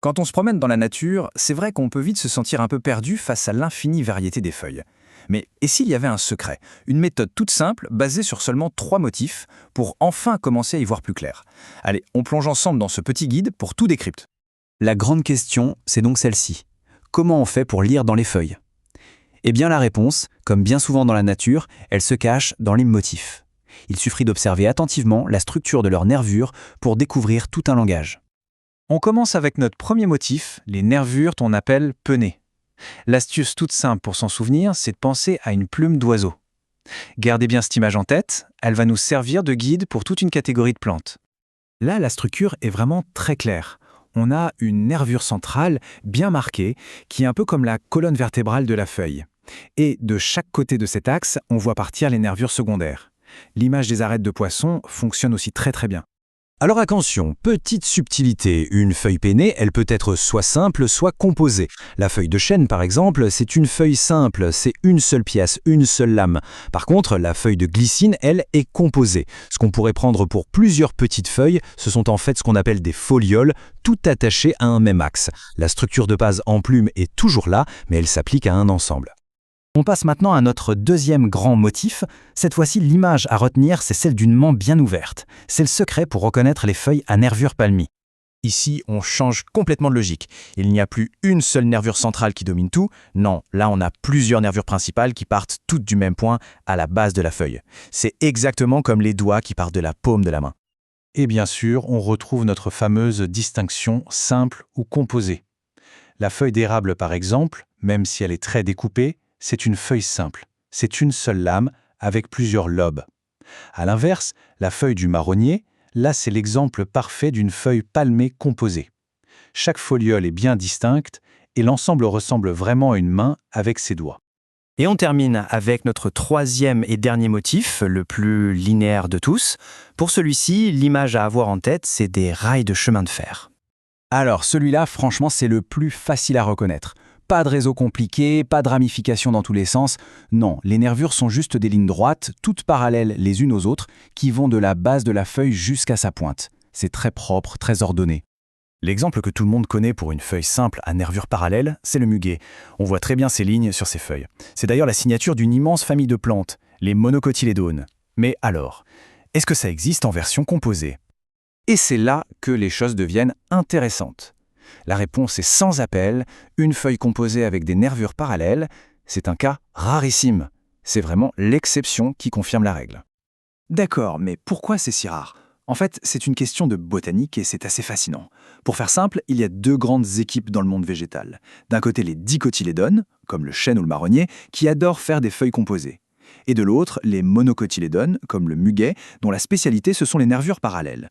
Quand on se promène dans la nature, c'est vrai qu'on peut vite se sentir un peu perdu face à l'infinie variété des feuilles. Mais et s'il y avait un secret, une méthode toute simple basée sur seulement 3 motifs pour enfin commencer à y voir plus clair? Allez, on plonge ensemble dans ce petit guide pour tout décrypter. La grande question, c'est donc celle-ci. Comment on fait pour lire dans les feuilles? Eh bien la réponse, comme bien souvent dans la nature, elle se cache dans les motifs. Il suffit d'observer attentivement la structure de leurs nervures pour découvrir tout un langage. On commence avec notre premier motif, les nervures qu'on appelle pennées. L'astuce toute simple pour s'en souvenir, c'est de penser à une plume d'oiseau. Gardez bien cette image en tête, elle va nous servir de guide pour toute une catégorie de plantes. Là, la structure est vraiment très claire. On a une nervure centrale bien marquée, qui est un peu comme la colonne vertébrale de la feuille. Et de chaque côté de cet axe, on voit partir les nervures secondaires. L'image des arêtes de poisson fonctionne aussi très bien. Alors attention, petite subtilité, une feuille pennée, elle peut être soit simple, soit composée. La feuille de chêne, par exemple, c'est une feuille simple, c'est une seule pièce, une seule lame. Par contre, la feuille de glycine, elle, est composée. Ce qu'on pourrait prendre pour plusieurs petites feuilles, ce sont en fait ce qu'on appelle des folioles, toutes attachées à un même axe. La structure de base en plume est toujours là, mais elle s'applique à un ensemble. On passe maintenant à notre deuxième grand motif. Cette fois-ci, l'image à retenir, c'est celle d'une main bien ouverte. C'est le secret pour reconnaître les feuilles à nervures palmies. Ici, on change complètement de logique. Il n'y a plus une seule nervure centrale qui domine tout. Non, là, on a plusieurs nervures principales qui partent toutes du même point à la base de la feuille. C'est exactement comme les doigts qui partent de la paume de la main. Et bien sûr, on retrouve notre fameuse distinction simple ou composée. La feuille d'érable, par exemple, même si elle est très découpée, c'est une feuille simple. C'est une seule lame avec plusieurs lobes. À l'inverse, la feuille du marronnier, là c'est l'exemple parfait d'une feuille palmée composée. Chaque foliole est bien distincte et l'ensemble ressemble vraiment à une main avec ses doigts. Et on termine avec notre troisième et dernier motif, le plus linéaire de tous. Pour celui-ci, l'image à avoir en tête, c'est des rails de chemin de fer. Alors celui-là, franchement, c'est le plus facile à reconnaître. Pas de réseau compliqué, pas de ramifications dans tous les sens. Non, les nervures sont juste des lignes droites, toutes parallèles les unes aux autres, qui vont de la base de la feuille jusqu'à sa pointe. C'est très propre, très ordonné. L'exemple que tout le monde connaît pour une feuille simple à nervures parallèles, c'est le muguet. On voit très bien ces lignes sur ces feuilles. C'est d'ailleurs la signature d'une immense famille de plantes, les monocotylédones. Mais alors, est-ce que ça existe en version composée? Et c'est là que les choses deviennent intéressantes. La réponse est sans appel, une feuille composée avec des nervures parallèles, c'est un cas rarissime. C'est vraiment l'exception qui confirme la règle. D'accord, mais pourquoi c'est si rare? En fait, c'est une question de botanique et c'est assez fascinant. Pour faire simple, il y a deux grandes équipes dans le monde végétal. D'un côté, les dicotylédones, comme le chêne ou le marronnier, qui adorent faire des feuilles composées. Et de l'autre, les monocotylédones, comme le muguet, dont la spécialité, ce sont les nervures parallèles.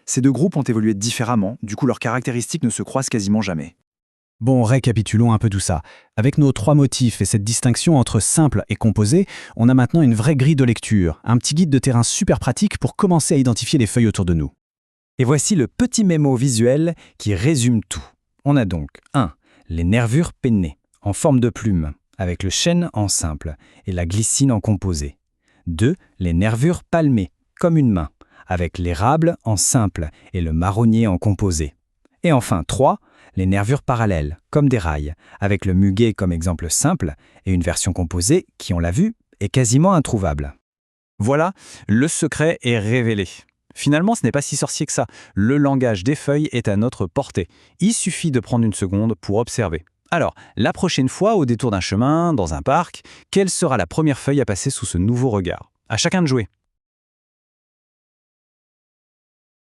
Ces deux groupes ont évolué différemment, du coup leurs caractéristiques ne se croisent quasiment jamais. Bon, récapitulons un peu tout ça. Avec nos 3 motifs et cette distinction entre simple et composé, on a maintenant une vraie grille de lecture, un petit guide de terrain super pratique pour commencer à identifier les feuilles autour de nous. Et voici le petit mémo visuel qui résume tout. On a donc 1. Les nervures pennées, en forme de plume, avec le chêne en simple et la glycine en composé. 2. Les nervures palmées, comme une main, avec l'érable en simple et le marronnier en composé. Et enfin 3, les nervures parallèles, comme des rails, avec le muguet comme exemple simple et une version composée qui, on l'a vu, est quasiment introuvable. Voilà, le secret est révélé. Finalement, ce n'est pas si sorcier que ça. Le langage des feuilles est à notre portée. Il suffit de prendre une seconde pour observer. Alors, la prochaine fois, au détour d'un chemin, dans un parc, quelle sera la première feuille à passer sous ce nouveau regard? À chacun de jouer.